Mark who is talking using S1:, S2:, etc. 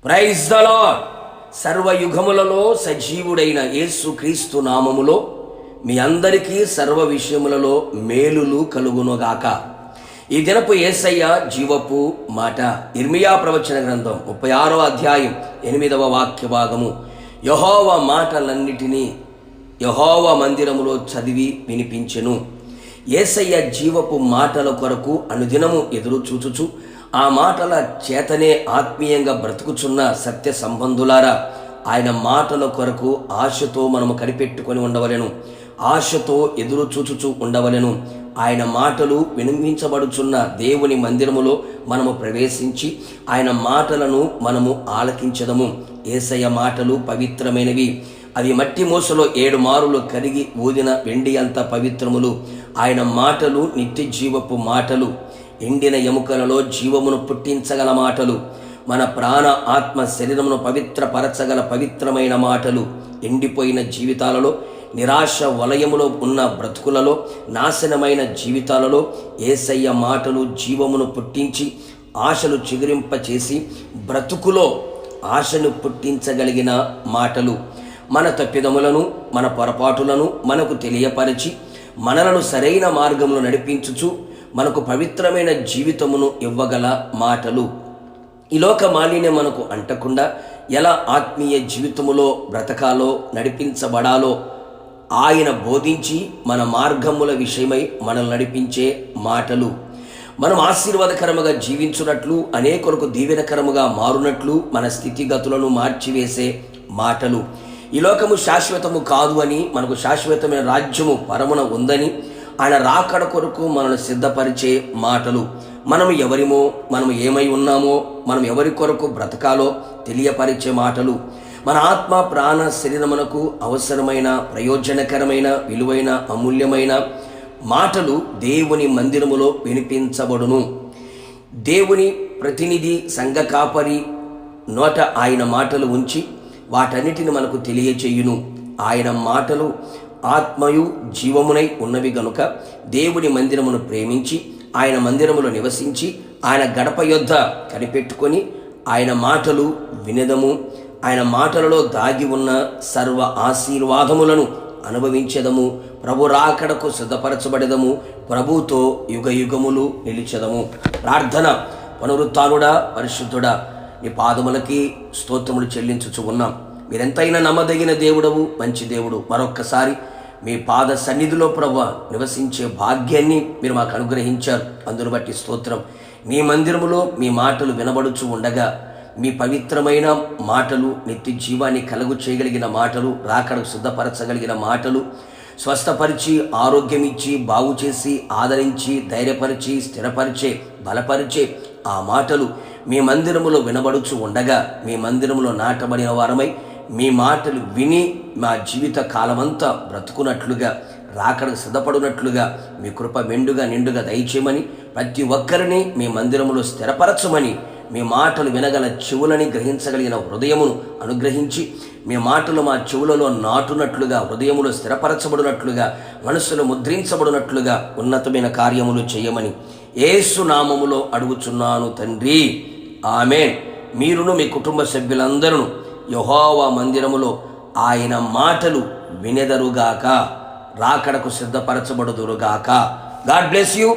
S1: Praise the lord. సర్వయుగములలో సజీవుడైన యేసు క్రీస్తు నామములో మీ అందరికీ సర్వ విషయములలో మేలులు కలుగునుగాక. ఈ దినపు యేసయ్య జీవపు మాట ఇర్మియా ప్రవచన గ్రంథం 36వ అధ్యాయం 8వ వాక్య భాగము. యెహోవా మాటలన్నిటినీ యెహోవా మందిరములో చదివి వినిపించెను. యేసయ్య జీవపు మాటల కొరకు అనుదినము ఎదురు చూచుచు ఆ మాటల చేతనే ఆత్మీయంగా బ్రతుకుచున్న సత్య సంబంధులారా, ఆయన మాటల కొరకు ఆశతో మనము కనిపెట్టుకొని ఉండవలెను, ఆశతో ఎదురు చూచుచు ఉండవలెను. ఆయన మాటలు వినిపించబడుచున్న దేవుని మందిరములో మనము ప్రవేశించి ఆయన మాటలను మనము ఆలకించదము. యేసయ్య మాటలు పవిత్రమైనవి. అవి మట్టి మూసలో 7 మారులు కరిగి ఊదిన వెండి అంత పవిత్రములు. ఆయన మాటలు నిత్య జీవపు మాటలు, ఎండిన ఎముకలలో జీవమును పుట్టించగల మాటలు, మన ప్రాణ ఆత్మ శరీరమును పవిత్రపరచగల పవిత్రమైన మాటలు. ఎండిపోయిన జీవితాలలో, నిరాశ వలయములో ఉన్న బ్రతుకులలో, నాశనమైన జీవితాలలో యేసయ్య మాటలు జీవమును పుట్టించి ఆశలు చిగురింపచేసి బ్రతుకులో ఆశను పుట్టించగలిగిన మాటలు. మన తప్పిదములను, మన పొరపాటులను మనకు తెలియపరిచి మనలను సరైన మార్గంలో నడిపించుచు మనకు పవిత్రమైన జీవితమును ఇవ్వగల మాటలు. ఈ లోక మాలిన్యం మనకు అంటకుండా ఎలా ఆత్మీయ జీవితములో బ్రతకాలో, నడిపించబడాలో ఆయన బోధించి మన మార్గముల విషయమై మనల్ని నడిపించే మాటలు. మనం ఆశీర్వాదకరముగా జీవించున్నట్లు, అనేకులకు దీవెనకరముగా మారునట్లు మన స్థితిగతులను మార్చివేసే మాటలు. ఈ లోకము శాశ్వతము కాదు అని, మనకు శాశ్వతమైన రాజ్యము పరమున ఉందని, ఆయన రాకడ కొరకు మనల్ని సిద్ధపరిచే మాటలు. మనము ఎవరిమో, మనము ఏమై ఉన్నామో, మనం ఎవరి కొరకు బ్రతకాలో తెలియపరిచే మాటలు. మన ఆత్మ ప్రాణ శరీరమునకు అవసరమైన, ప్రయోజనకరమైన, విలువైన, అమూల్యమైన మాటలు దేవుని మందిరములో వినిపించబడును. దేవుని ప్రతినిధి, సంఘ కాపరి నోట ఆయన మాటలు ఉంచి వాటన్నిటిని మనకు తెలియచేయును. ఆయన మాటలు ఆత్మయు జీవమునై ఉన్నవి గనుక దేవుని మందిరమును ప్రేమించి ఆయన మందిరములో నివసించి ఆయన గడప యొద్ద కనిపెట్టుకొని ఆయన మాటలు వినదము. ఆయన మాటలలో దాగి ఉన్న సర్వ ఆశీర్వాదములను అనుభవించదము. ప్రభు రాకడకు సిద్ధపరచబడదము. ప్రభుతో యుగ యుగములు నిలిచెదము. ప్రార్థన. పునరుత్థానుడా, పరిశుద్ధుడా, నీ పాదములకి స్తోత్రములు చెల్లించుచు ఉన్నాం. మీరెంతైనా నమ్మదగిన దేవుడవు, మంచి దేవుడు. మరొక్కసారి మీ పాద సన్నిధిలో ప్రభువా నివసించే భాగ్యాన్ని మీరు మాకు అనుగ్రహించారు. అందును బట్టి స్తోత్రం. మీ మందిరములో మీ మాటలు వినబడుచు ఉండగా మీ పవిత్రమైన మాటలు, నిత్య జీవాన్ని కలుగు చేయగలిగిన మాటలు, రాకడకు సిద్ధపరచగలిగిన మాటలు, స్వస్థపరిచి ఆరోగ్యమిచ్చి బాగు చేసి ఆదరించి ధైర్యపరిచి స్థిరపరిచే బలపరిచే ఆ మాటలు మీ మందిరములో వినబడుచు ఉండగా మీ మందిరములో నాటబడిన వారమై మీ మాటలు విని మా జీవిత కాలమంతా బ్రతుకున్నట్లుగా, రాకడకు సిద్ధపడినట్లుగా మీ కృప మెండుగా నిండుగా దయచేయమని, ప్రతి ఒక్కరిని మీ మందిరములో స్థిరపరచమని, మీ మాటలు వినగల చెవులని గ్రహించగలిగిన హృదయమును అనుగ్రహించి మీ మాటలు మా చెవులలో నాటునట్లుగా, హృదయములో స్థిరపరచబడినట్లుగా, మనస్సులో ముద్రించబడినట్లుగా ఉన్నతమైన కార్యములు చేయమని యేసు నామములో అడుగుచున్నాను తండ్రి, ఆమేన్. మీరును మీ కుటుంబ సభ్యులందరూ యెహోవా మందిరములో ఆయన మాటలు వినెదరుగాక, రాకడకు సిద్ధపరచబడుదురుగాక. God bless you.